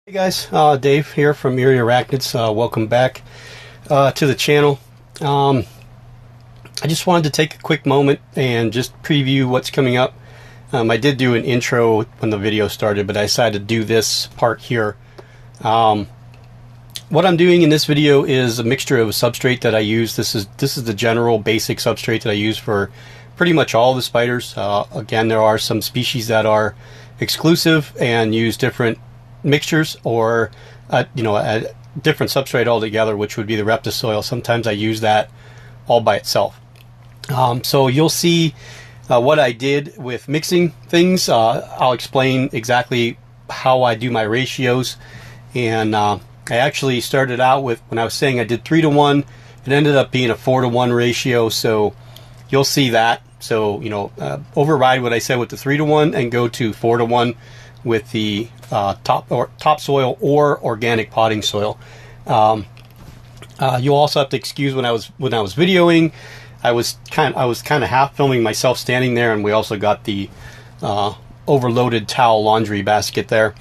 Hey guys, Dave here from Eerie Arachnids. Welcome back to the channel. I just wanted to take a quick moment and just preview what's coming up. I did do an intro when the video started, but I decided to do this part here. What I'm doing in this video is a mixture of a substrate that I use. This is the general basic substrate that I use for pretty much all the spiders. Again, there are some species that are exclusive and use different mixtures, or a different substrate altogether, which would be the Reptisoil. Sometimes I use that all by itself. So you'll see what I did with mixing things. I'll explain exactly how I do my ratios, and I actually started out with, when I was saying I did 3-to-1, it ended up being a 4-to-1 ratio. So you'll see that. So override what I said with the 3-to-1 and go to 4-to-1 with the topsoil or organic potting soil. You'll also have to excuse when I was videoing. I was kind of half filming myself standing there, and we also got the overloaded towel laundry basket there.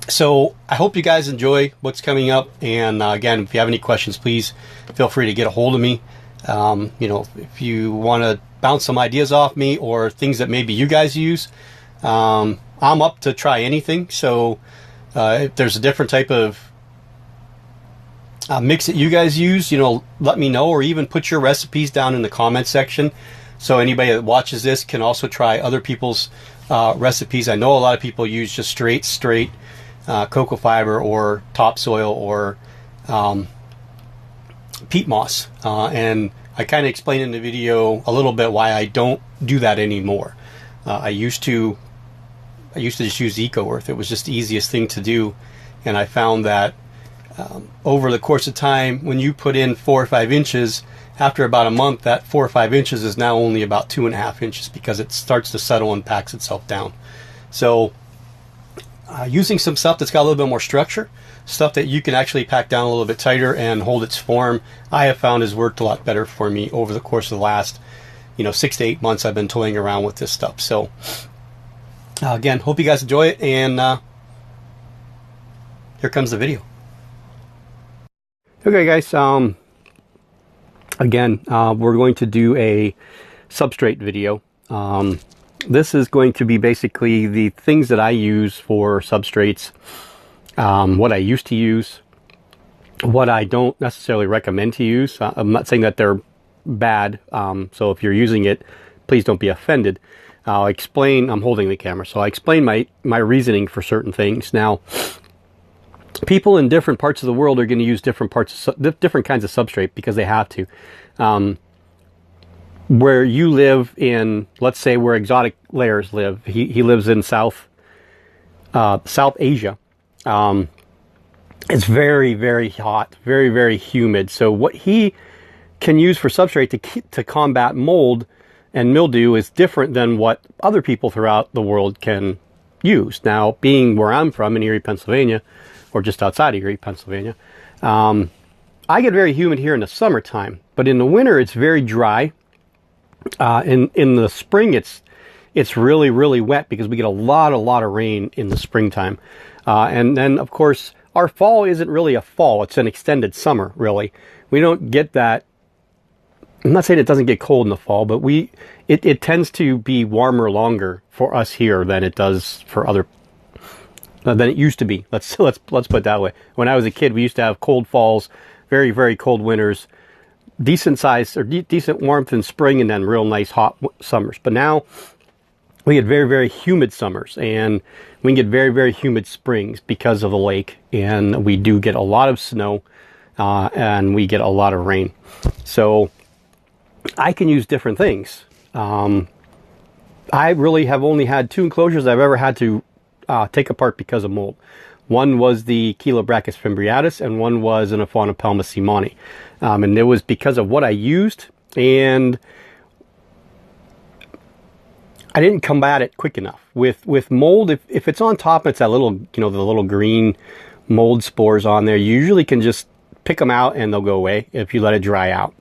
So I hope you guys enjoy what's coming up. And again, if you have any questions, please feel free to get a hold of me. If you want to bounce some ideas off me or things that maybe you guys use, I'm up to try anything. So if there's a different type of mix that you guys use, let me know, or even put your recipes down in the comment section, so anybody that watches this can also try other people's recipes. I know a lot of people use just straight cocoa fiber or topsoil or peat moss, and I kind of explained in the video a little bit why I don't do that anymore. I used to just use Eco Earth. It was just the easiest thing to do, and I found that over the course of time, when you put in 4 or 5 inches, after about a month, that 4 or 5 inches is now only about 2.5 inches, because it starts to settle and packs itself down. So using some stuff that's got a little bit more structure, stuff that you can actually pack down a little bit tighter and hold its form, I have found has worked a lot better for me over the course of the last 6 to 8 months I've been toying around with this stuff. So again, hope you guys enjoy it, and here comes the video. Okay guys, again, we're going to do a substrate video. This is going to be basically the things that I use for substrates, what I used to use, what I don't necessarily recommend to use. I'm not saying that they're bad, so if you're using it, please don't be offended. I'll explain. I'm holding the camera, so I explain my reasoning for certain things. Now, people in different parts of the world are going to use different kinds of substrate because they have to. Where you live in, let's say where Exotic Layers live, he lives in South Asia. It's very, very hot, very, very humid. So what he can use for substrate to combat mold and mildew is different than what other people throughout the world can use. Now, being where I'm from in Erie, Pennsylvania, or just outside of Erie, Pennsylvania, I get very humid here in the summertime, but in the winter it's very dry. In the spring it's really, really wet because we get a lot of rain in the springtime. And then of course our fall isn't really a fall, it's an extended summer, really. We don't get that. I'm not saying it doesn't get cold in the fall, but it tends to be warmer longer for us here than it does for other than it used to be. Let's put it that way. When I was a kid, we used to have cold falls, very, very cold winters, decent size or decent warmth in spring, and then real nice hot summers. But now we get very, very humid summers, and we can get very, very humid springs because of the lake, and we do get a lot of snow, and we get a lot of rain. So I can use different things. I really have only had 2 enclosures I've ever had to take apart because of mold. One was the Chilobrachys fimbriatus, and one was an Aphonopelma simoni. And it was because of what I used, and I didn't combat it quick enough. With mold, if it's on top, it's that little, the little green mold spores on there, you usually can just pick them out and they'll go away if you let it dry out.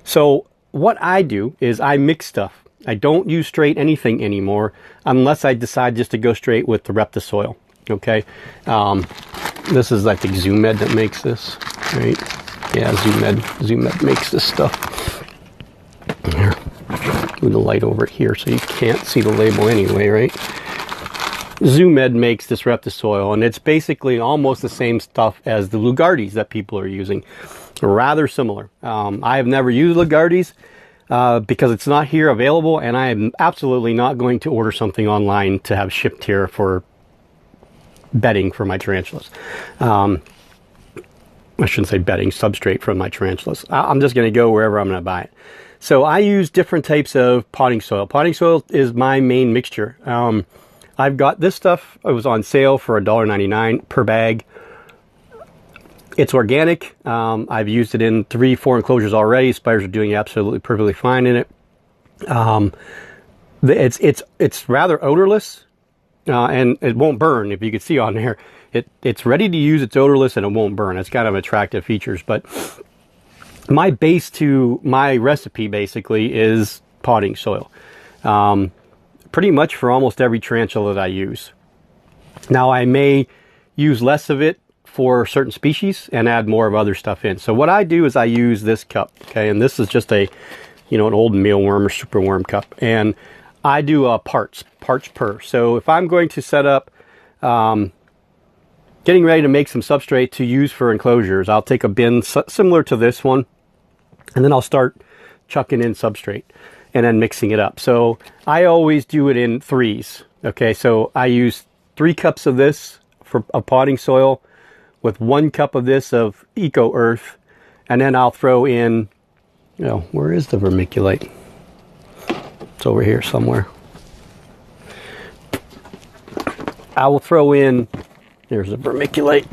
So what I do is I mix stuff. I don't use straight anything anymore unless I decide just to go straight with the Reptisoil. Okay, this is, I think, Zoom Med that makes this, right? Yeah, Zoom Med makes this stuff. Here, move the light over here so you can't see the label anyway, right? Zoom Med makes this Reptisoil, and it's basically almost the same stuff as the Lugardis that people are using. Rather similar. I have never used Lugardis because it's not here available, and I am absolutely not going to order something online to have shipped here for bedding for my tarantulas. I shouldn't say bedding, substrate for my tarantulas. I'm just going to go wherever I'm going to buy it. So I use different types of potting soil. Potting soil is my main mixture. I've got this stuff. It was on sale for $1.99 per bag. It's organic. I've used it in 3-4 enclosures already. Spiders are doing absolutely perfectly fine in it. It's rather odorless, and it won't burn. If you can see on there, it's ready to use. It's odorless and it won't burn. It's kind of attractive features. But my base to my recipe basically is potting soil. Pretty much for almost every tarantula that I use. Now I may use less of it for certain species and add more of other stuff in. So what I do is I use this cup, okay, and this is just a, an old mealworm or superworm cup, and I do parts per. So if I'm going to set up, getting ready to make some substrate to use for enclosures, I'll take a bin similar to this one, and then I'll start chucking in substrate and then mixing it up. So I always do it in threes. Okay, so I use 3 cups of this for a potting soil with 1 cup of this of Eco Earth, and then I'll throw in, where is the vermiculite? It's over here somewhere. I will throw in, there's the vermiculite,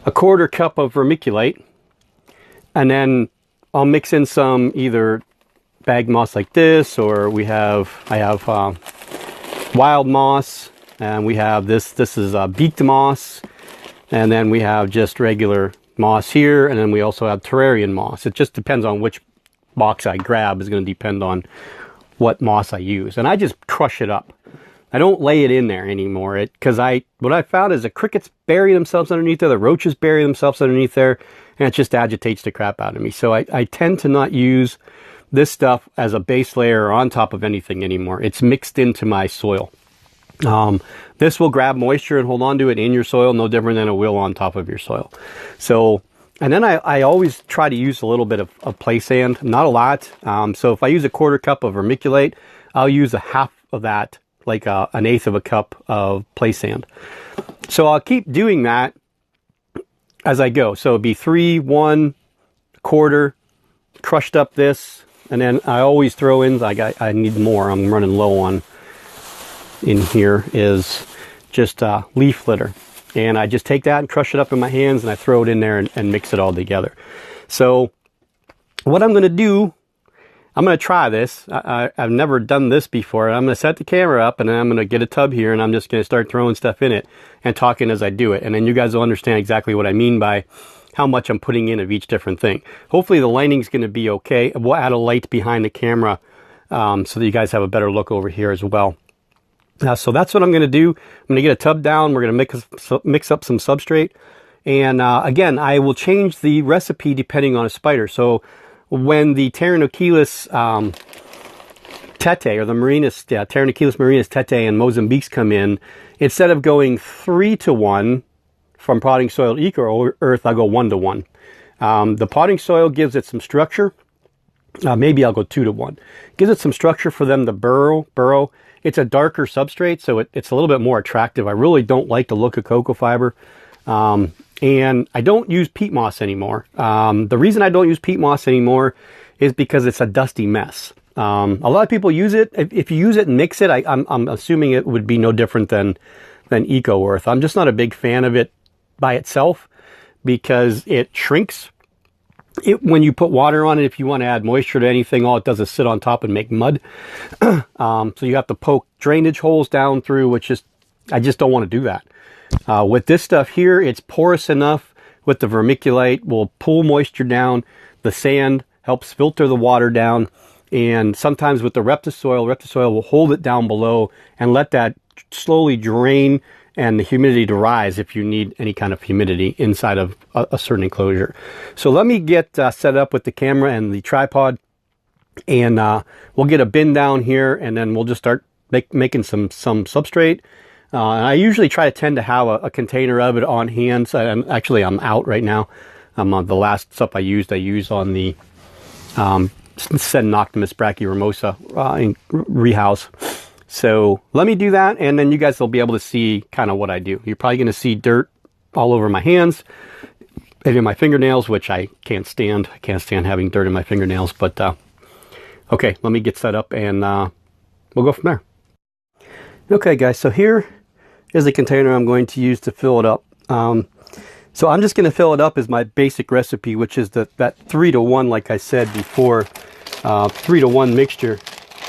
a 1/4 cup of vermiculite, and then I'll mix in some either bag moss like this, or I have wild moss, and we have this is beaked moss, and then we have just regular moss here, and then we also have terrarian moss. It just depends on which box I grab. Is going to depend on what moss I use, and I just crush it up. I don't lay it in there anymore, because what I found is the crickets bury themselves underneath there, the roaches bury themselves underneath there, and it just agitates the crap out of me. So I tend to not use this stuff as a base layer or on top of anything anymore. It's mixed into my soil. This will grab moisture and hold on to it in your soil, no different than it will on top of your soil. So, and then I always try to use a little bit of play sand, not a lot. So if I use a 1/4 cup of vermiculite, I'll use a half of that, like an 1/8 of a cup of play sand. So I'll keep doing that as I go. So it'd be 3, 1, 1/4, crushed up this, and then I always throw in, I need more, I'm running low on in here, is just leaf litter. And I just take that and crush it up in my hands, and I throw it in there and mix it all together. So what I'm going to do, I'm going to try this. I've never done this before. I'm going to set the camera up, and then I'm going to get a tub here, and I'm just going to start throwing stuff in it and talking as I do it. And then you guys will understand exactly what I mean by how much I'm putting in of each different thing. Hopefully the lighting's going to be okay. We'll add a light behind the camera so that you guys have a better look over here as well. So that's what I'm going to do. I'm going to get a tub down. We're going to mix up some substrate. And again, I will change the recipe depending on a spider. So when the Pteranochelys tete, or the Pteranochelys marinus tete and Mozambiques come in, instead of going 3-to-1 from potting soil to Eco Earth, I'll go 1-to-1. The potting soil gives it some structure. Maybe I'll go 2-to-1. Gives it some structure for them to burrow. It's a darker substrate, so it's a little bit more attractive. I really don't like the look of cocoa fiber. And I don't use peat moss anymore. The reason I don't use peat moss anymore is because it's a dusty mess. A lot of people use it. If you use it and mix it, I'm assuming it would be no different than Eco Earth. I'm just not a big fan of it by itself because it shrinks. When you put water on it, if you want to add moisture to anything, all it does is sit on top and make mud. So you have to poke drainage holes down through, I just don't want to do that. With this stuff here, it's porous enough with the vermiculite, will pull moisture down. The sand helps filter the water down, And sometimes with the Reptisoil will hold it down below and let that slowly drain and the humidity to rise if you need any kind of humidity inside of a certain enclosure. So let me get set up with the camera and the tripod, and we'll get a bin down here, and then we'll just start making some substrate. And I usually tend to have a container of it on hand. So I'm out right now. The last stuff I used on the Sedonoctimus brachyramosa in rehouse. So let me do that, and then you guys will be able to see kind of what I do. You're probably going to see dirt all over my hands and in my fingernails, which I can't stand. I can't stand having dirt in my fingernails. But okay, let me get set up, and we'll go from there. Okay, guys, so here is the container I'm going to use to fill it up. So I'm just going to fill it up as my basic recipe, which is that 3-to-1, like I said before, 3-to-1 mixture.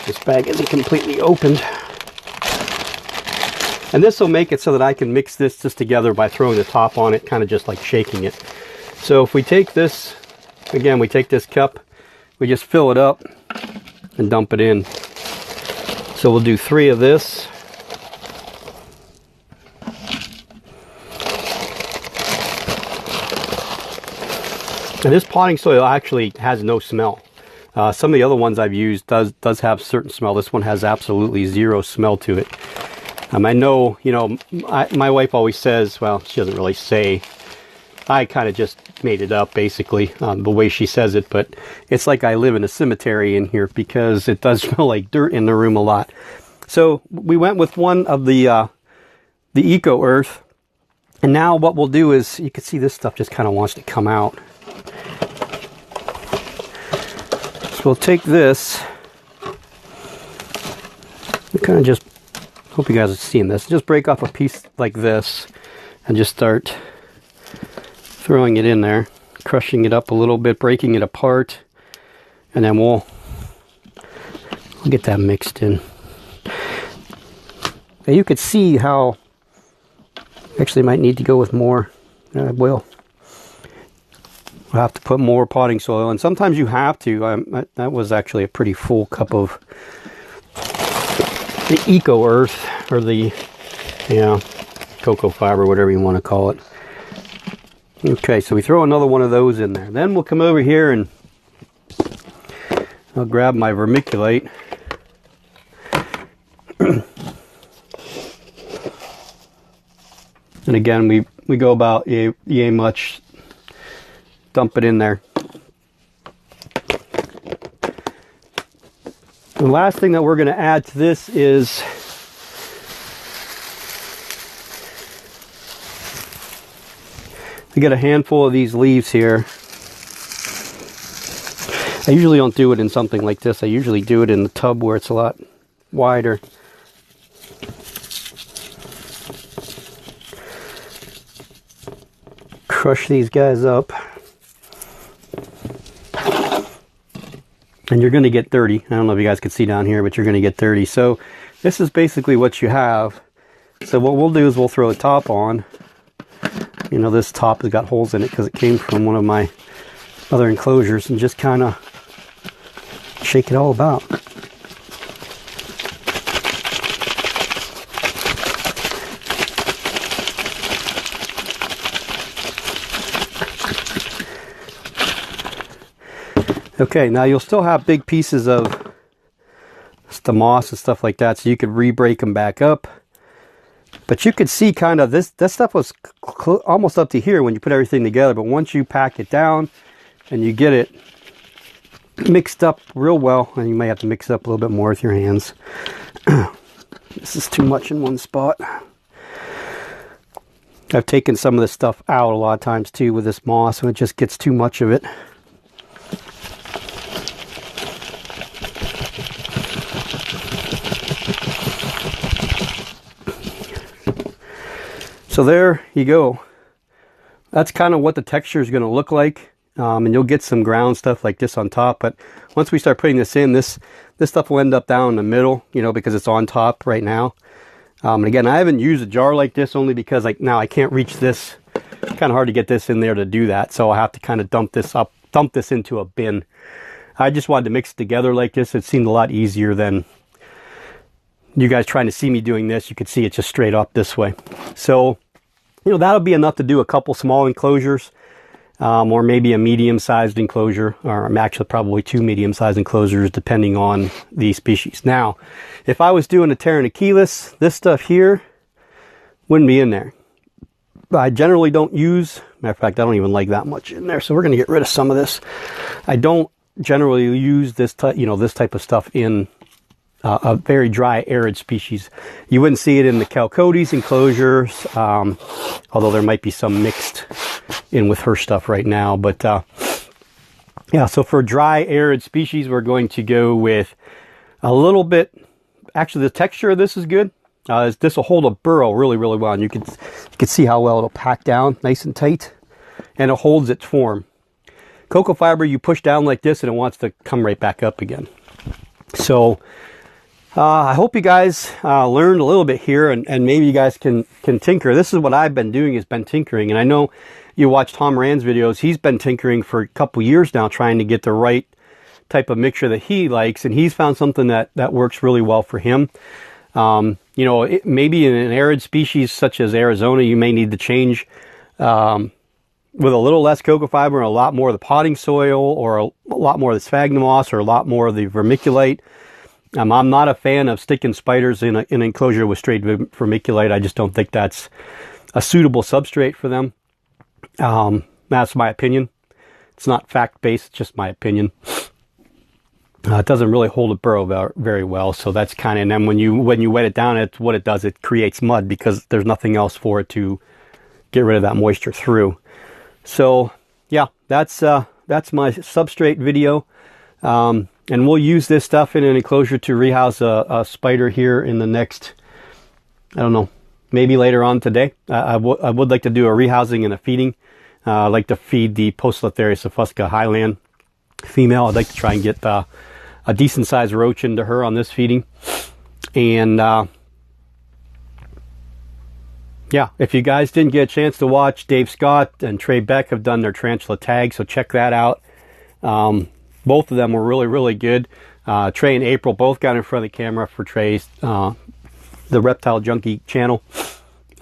This bag isn't completely opened. And this will make it so that I can mix this just together by throwing the top on it, kind of just like shaking it. So if we take this, again, we take this cup, we just fill it up and dump it in. So we'll do 3 of this. And this potting soil actually has no smell. Some of the other ones I've used does have certain smell. This one has absolutely zero smell to it. I know, my wife always says, well, she doesn't really say, I kind of just made it up basically, the way she says it, but it's like I live in a cemetery in here because it does smell like dirt in the room a lot. So we went with one of the Eco Earth, and now what we'll do is, you can see this stuff just kind of wants to come out. We'll take this, we kind of just, hope you guys are seeing this, just break off a piece like this and just start throwing it in there, crushing it up a little bit, breaking it apart, and then we'll get that mixed in. Now you could see how, actually might need to go with more, I will. I'll have to put more potting soil, and sometimes you have to. That was actually a pretty full cup of the Eco Earth, or the cocoa fiber, whatever you want to call it. Okay, so we throw another one of those in there. Then we'll come over here and I'll grab my vermiculite. And again, we go about yay much. Dump it in there. The last thing that we're going to add to this is I get a handful of these leaves here. I usually don't do it in something like this. I usually do it in the tub where it's a lot wider. Crush these guys up. And you're going to get 30. I don't know if you guys can see down here, but you're going to get 30. So this is basically what you have. So what we'll do is we'll throw a top on. This top has got holes in it because it came from one of my other enclosures, and just kind of shake it all about. Okay, now you'll still have big pieces of the moss and stuff like that, so you could re-break them back up. But you could see kind of that stuff was almost up to here when you put everything together, but once you pack it down and you get it mixed up real well, and you may have to mix it up a little bit more with your hands. This is too much in one spot. I've taken some of this stuff out a lot of times too with this moss, and it just gets too much of it. So there you go. That's kind of what the texture is going to look like. And you'll get some ground stuff like this on top. But once we start putting this in, this stuff will end up down in the middle, because it's on top right now. And again, I haven't used a jar like this only because now I can't reach this. It's kind of hard to get this in there to do that. So I'll have to kind of dump this into a bin. I just wanted to mix it together like this. It seemed a lot easier than you guys trying to see me doing this. You could see it just straight up this way. So, you know, that'll be enough to do a couple small enclosures, or maybe a medium-sized enclosure, or actually probably 2 medium-sized enclosures depending on the species. Now, if I was doing a Terranachilus, this stuff here wouldn't be in there. I generally don't use, matter of fact, I don't even like that much in there, so we're going to get rid of some of this. I don't generally use this type, you know, this type of stuff in a very dry, arid species. You wouldn't see it in the Chalcodes enclosures, although there might be some mixed in with her stuff right now. But yeah, so for dry, arid species, we're going to go with a little bit. Actually, the texture of this is good. This will hold a burrow really, really well, and you can see how well it'll pack down, nice and tight, and it holds its form. Cocoa fiber, you push down like this, and it wants to come right back up again. So I hope you guys learned a little bit here, and maybe you guys can tinker. This is what I've been doing, is been tinkering, and I know you watch Tom Rand's videos. He's been tinkering for a couple years now, trying to get the right type of mixture that he likes, and he's found something that works really well for him. You know, maybe in an arid species such as Arizona, you may need to change with a little less cocoa fiber and a lot more of the potting soil, or a lot more of the sphagnum moss, or a lot more of the vermiculite. I'm not a fan of sticking spiders in an enclosure with straight vermiculite. I just don't think that's a suitable substrate for them. That's my opinion. It's not fact-based, it's just my opinion. It doesn't really hold a burrow very well, so that's kind of, and then when you wet it down, what it does, it creates mud because there's nothing else for it to get rid of that moisture through. So yeah, that's my substrate video, and we'll use this stuff in an enclosure to rehouse a spider here in the next, I don't know, maybe later on today. I would like to do a rehousing and a feeding. I'd like to feed the Poecilotheria fusca highland female. I'd like to try and get a decent sized roach into her on this feeding. And yeah, if you guys didn't get a chance to watch, Dave Scott and Trey Beck have done their tarantula tag, so check that out. Both of them were really, really good. Trey and April both got in front of the camera for Trey's the Reptile Junkie channel.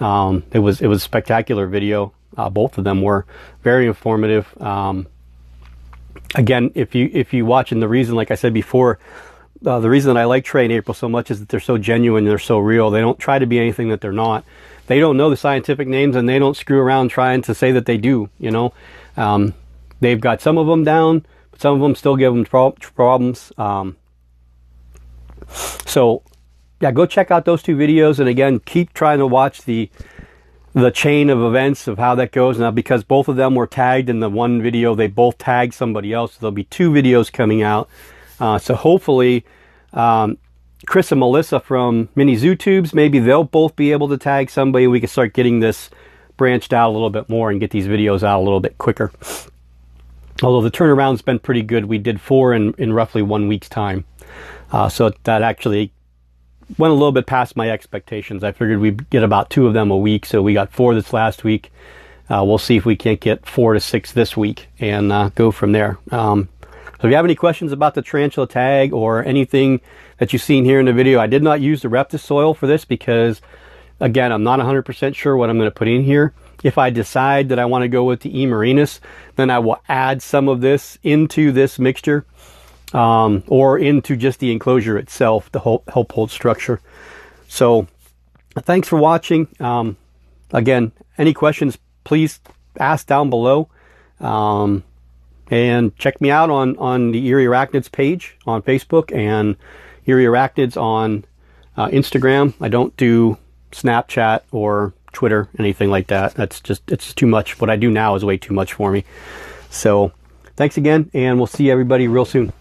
It was a spectacular video. Both of them were very informative. Again, if you watch, and the reason, like I said before, the reason that I like Trey and April so much is that they're so genuine, they're so real. They don't try to be anything that they're not. They don't know the scientific names, and they don't screw around trying to say that they do, you know. They've got some of them down, but some of them still give them problems. So yeah, go check out those 2 videos, and again, keep trying to watch the chain of events of how that goes. Now, because both of them were tagged in the one video, they both tagged somebody else. So there'll be 2 videos coming out. So hopefully, Chris and Melissa from Mini Zoo Tubes, maybe they'll both be able to tag somebody. We can start getting this branched out a little bit more and get these videos out a little bit quicker. Although the turnaround's been pretty good. We did 4 in roughly 1 week's time. So that actually went a little bit past my expectations. I figured we'd get about 2 of them a week, so we got 4 this last week. We'll see if we can't get 4 to 6 this week and go from there. So if you have any questions about the tarantula tag or anything that you've seen here in the video, I did not use the Reptis soil for this because, again, I'm not 100% sure what I'm going to put in here. If I decide that I want to go with the E. marinus, then I will add some of this into this mixture. Or into just the enclosure itself to help hold structure. So thanks for watching. Again, any questions, please ask down below. And check me out on the Erie Arachnids page on Facebook and Erie Arachnids on Instagram. I don't do Snapchat or Twitter, anything like that. It's too much. What I do now is way too much for me. So thanks again, and we'll see everybody real soon.